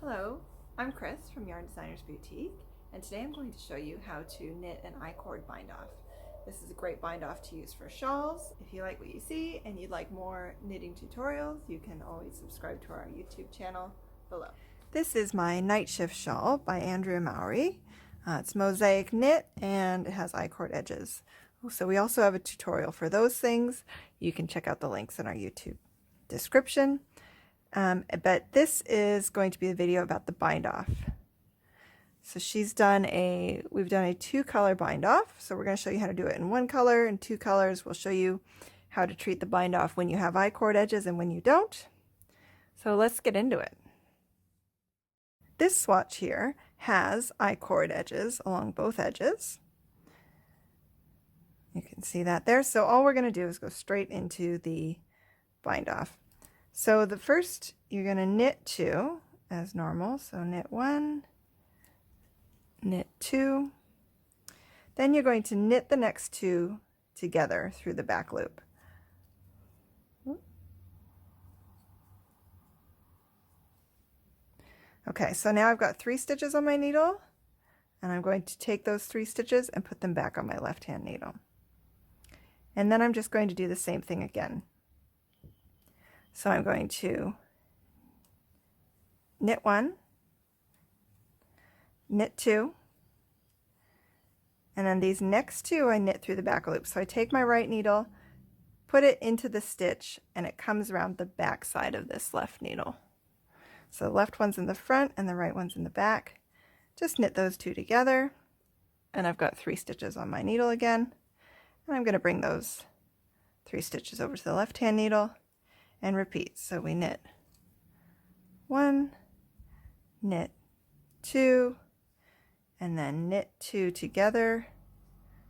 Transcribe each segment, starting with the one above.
Hello, I'm Chris from Yarn Designers Boutique, and today I'm going to show you how to knit an Icord bind off. This is a great bind off to use for shawls. If you like what you see and you'd like more knitting tutorials, you can always subscribe to our YouTube channel below. This is my night shift shawl by Andrea Mowry. It's mosaic knit and it has Icord edges. So we also have a tutorial for those things. You can check out the links in our YouTube description. But this is going to be a video about the bind off. So we've done a 2-color bind off. So we're going to show you how to do it in 1 color and 2 colors. We'll show you how to treat the bind off when you have I-cord edges and when you don't. So let's get into it. This swatch here has I-cord edges along both edges. You can see that there. So all we're going to do is go straight into the bind off. So the first, you're going to knit 2 as normal. So knit 1, knit 2. Then you're going to knit the next 2 together through the back loop. Okay, so now I've got 3 stitches on my needle, and I'm going to take those 3 stitches and put them back on my left-hand needle. And then I'm just going to do the same thing again. So I'm going to knit 1, knit 2, and then these next 2 I knit through the back loop. So I take my right needle, put it into the stitch, and it comes around the back side of this left needle. So the left one's in the front and the right one's in the back. Just knit those 2 together, and I've got 3 stitches on my needle again. And I'm going to bring those 3 stitches over to the left-hand needle and repeat. So we knit 1, knit 2, and then knit 2 together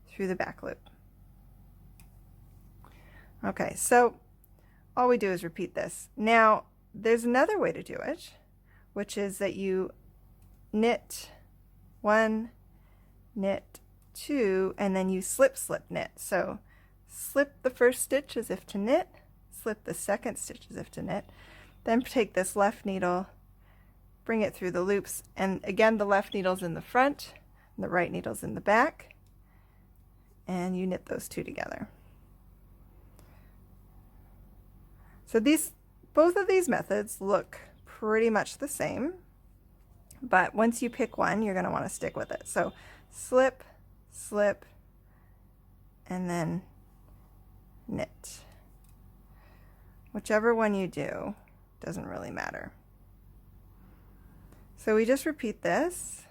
through the back loop. Okay, so all we do is repeat this. Now there's another way to do it, which is that you knit 1, knit 2, and then you slip knit. So slip the first stitch as if to knit, slip the second stitch as if to knit, then take this left needle, bring it through the loops, and again the left needle's in the front and the right needle's in the back, and you knit those 2 together. So both of these methods look pretty much the same, but once you pick one, you're going to want to stick with it. So slip, slip, and then knit. Whichever one you do doesn't really matter. So we just repeat this.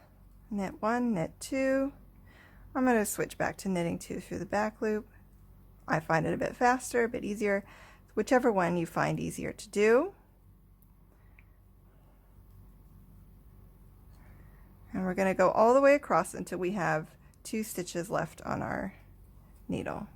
Knit 1, knit 2. I'm going to switch back to knitting 2 through the back loop. I find it a bit faster, a bit easier. Whichever one you find easier to do. And we're going to go all the way across until we have 2 stitches left on our needle.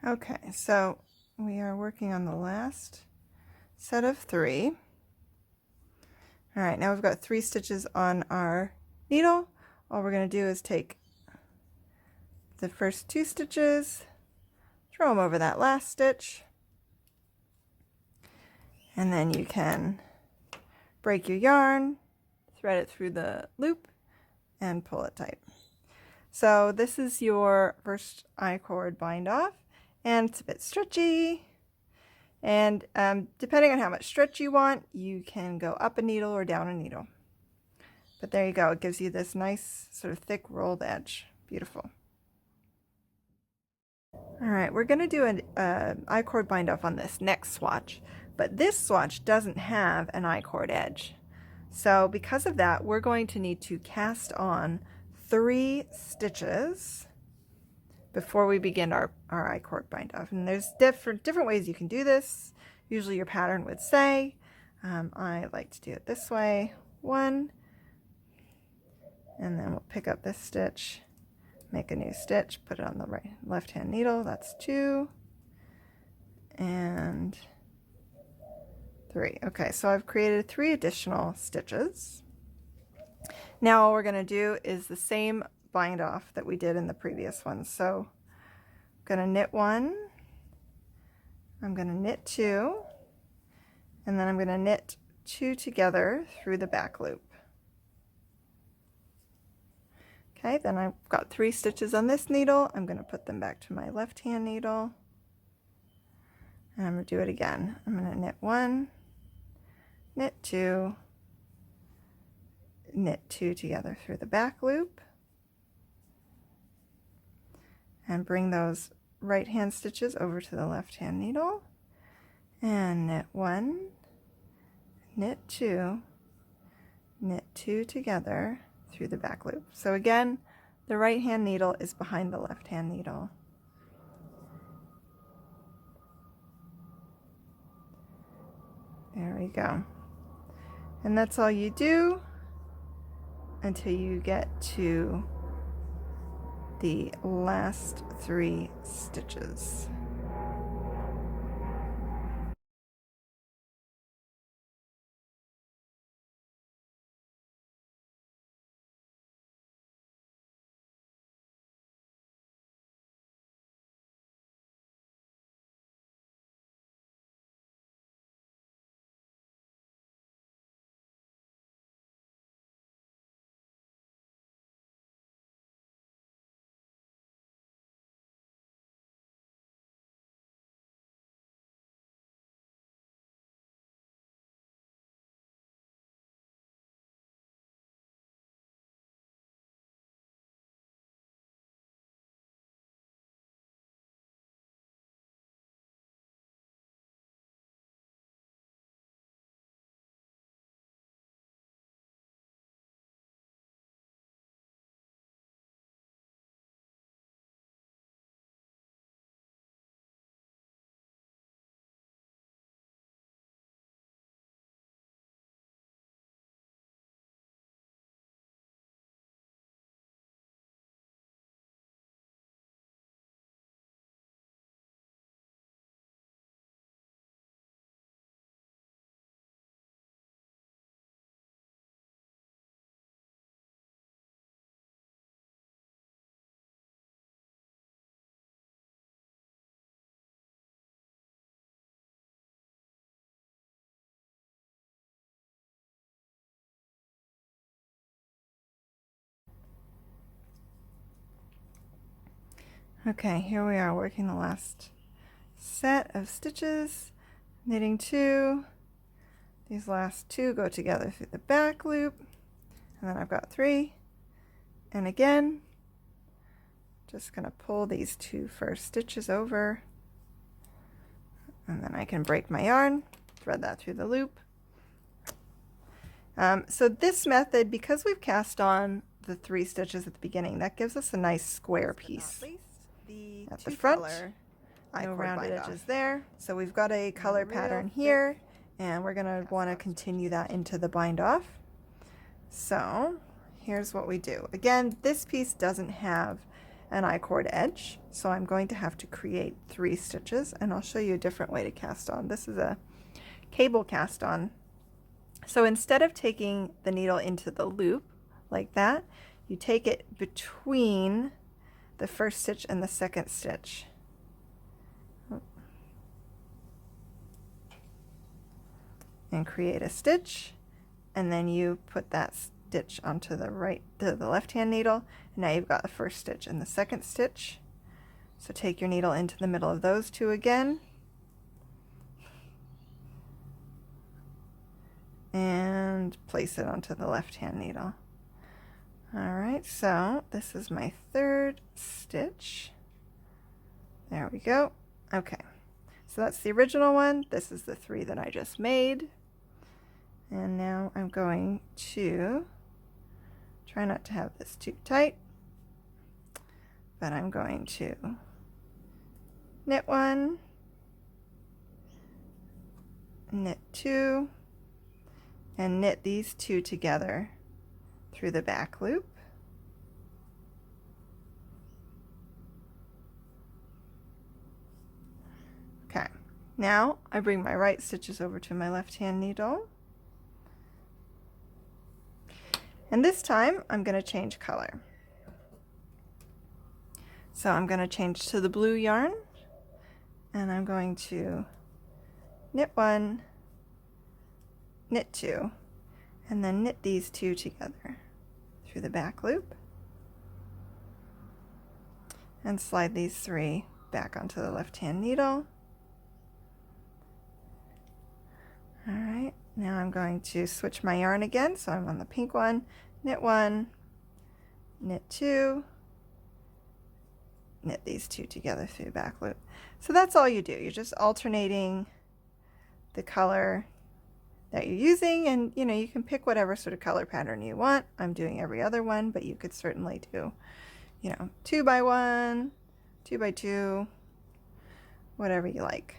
Okay, so we are working on the last set of 3. All right, now we've got 3 stitches on our needle. All we're going to do is take the first 2 stitches, throw them over that last stitch, and then you can break your yarn, thread it through the loop, and pull it tight. So this is your first I-cord bind off, and it's a bit stretchy. And depending on how much stretch you want, you can go up a needle or down a needle. But there you go. It gives you this nice sort of thick rolled edge. Beautiful. All right, we're going to do an I-cord bind off on this next swatch, but this swatch doesn't have an I-cord edge. So because of that, we're going to need to cast on 3 stitches before we begin our I-cord bind off. And there's different ways you can do this. Usually your pattern would say, I like to do it this way. 1, and then we'll pick up this stitch, make a new stitch, put it on the left hand needle. That's 2 and 3. Okay, so I've created 3 additional stitches. Now all we're going to do is the same bind off that we did in the previous one. So I'm going to knit 1, I'm going to knit 2, and then I'm going to knit 2 together through the back loop. Okay, then I've got 3 stitches on this needle. I'm going to put them back to my left hand needle, and I'm going to do it again. I'm going to knit 1, knit 2, knit 2 together through the back loop, and bring those right hand stitches over to the left hand needle, and knit 1, knit 2, knit 2 together through the back loop. So again, the right hand needle is behind the left hand needle. There we go. And that's all you do until you get to the last 3 stitches. Okay, here we are working the last set of stitches, knitting 2. These last 2 go together through the back loop, and then I've got 3. And again, just going to pull these 2 first stitches over, and then I can break my yarn, thread that through the loop. So this method, because we've cast on the 3 stitches at the beginning, that gives us a nice square piece. At the front, no rounded edges there. So we've got a color pattern here, and we're going to want to continue that into the bind off. So here's what we do. Again, this piece doesn't have an I-cord edge, so I'm going to have to create 3 stitches, and I'll show you a different way to cast on. This is a cable cast on. So instead of taking the needle into the loop like that, you take it between the first stitch and the second stitch. And create a stitch, and then you put that stitch onto the left hand needle, and now you've got the first stitch and the second stitch. So take your needle into the middle of those 2 again, and place it onto the left hand needle. Alright, so this is my 3rd stitch. There we go. Okay, so that's the original one. This is the 3 that I just made. And now I'm going to try not to have this too tight, but I'm going to knit one, knit two, and knit these two together through the back loop. Okay, now I bring my right stitches over to my left hand needle, and this time I'm going to change color. So I'm going to change to the blue yarn, and I'm going to knit one, knit two, and then knit these two together through the back loop and slide these three back onto the left hand needle. All right, now I'm going to switch my yarn again, so I'm on the pink one, knit two, knit these two together through the back loop. So that's all you do. You're just alternating the color that you're using, and you know, you can pick whatever sort of color pattern you want. I'm doing every other one, but you could certainly do, you know, 2 by 1, 2 by 2, whatever you like.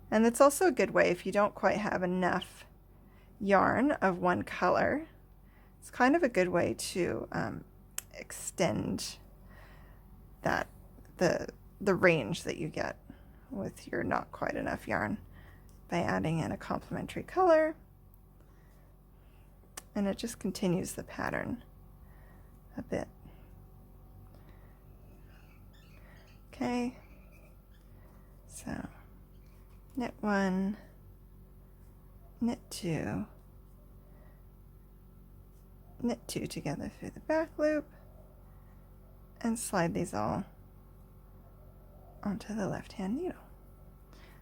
And it's also a good way if you don't quite have enough yarn of one color. It's kind of a good way to extend that the range that you get with your not quite enough yarn by adding in a complementary color, and it just continues the pattern a bit. Okay, so knit one, knit two, knit two together through the back loop, and slide these all onto the left hand needle.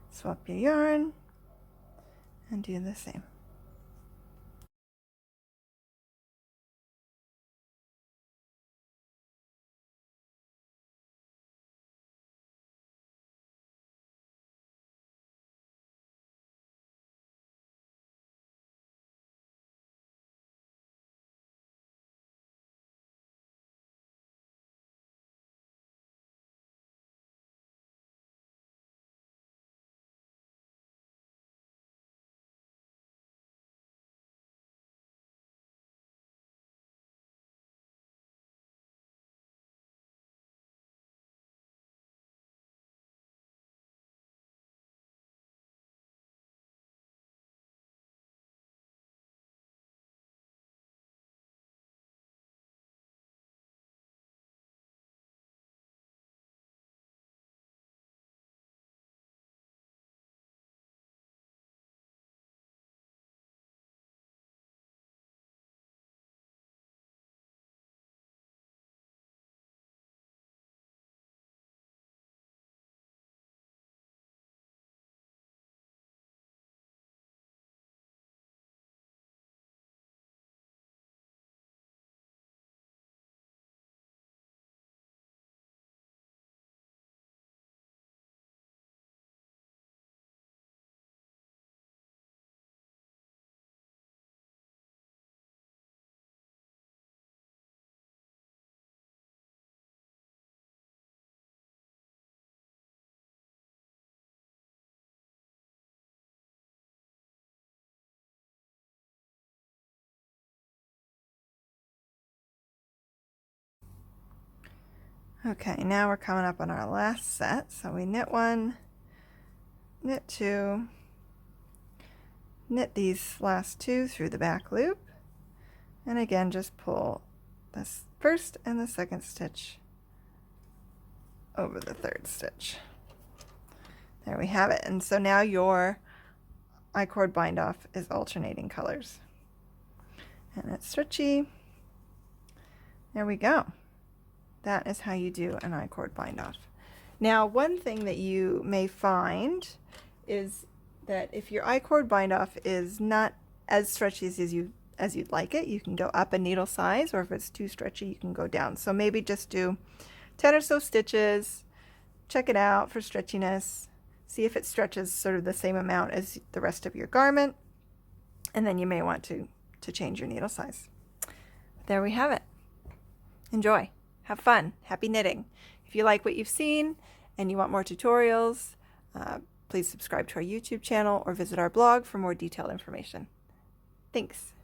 Swap your yarn and do the same. Okay, now we're coming up on our last set. So we knit one, knit two, knit these last two through the back loop, and again just pull this first and the second stitch over the third stitch. There we have it. And so now your I-cord bind off is alternating colors, and it's stretchy. There we go. That is how you do an I-cord bind off. Now, one thing that you may find is that if your I-cord bind off is not as stretchy as you'd like it, you can go up a needle size, or if it's too stretchy, you can go down. So maybe just do 10 or so stitches, check it out for stretchiness, see if it stretches sort of the same amount as the rest of your garment, and then you may want to change your needle size. There we have it. Enjoy. Have fun. Happy knitting. If you like what you've seen and you want more tutorials, please subscribe to our YouTube channel or visit our blog for more detailed information. Thanks.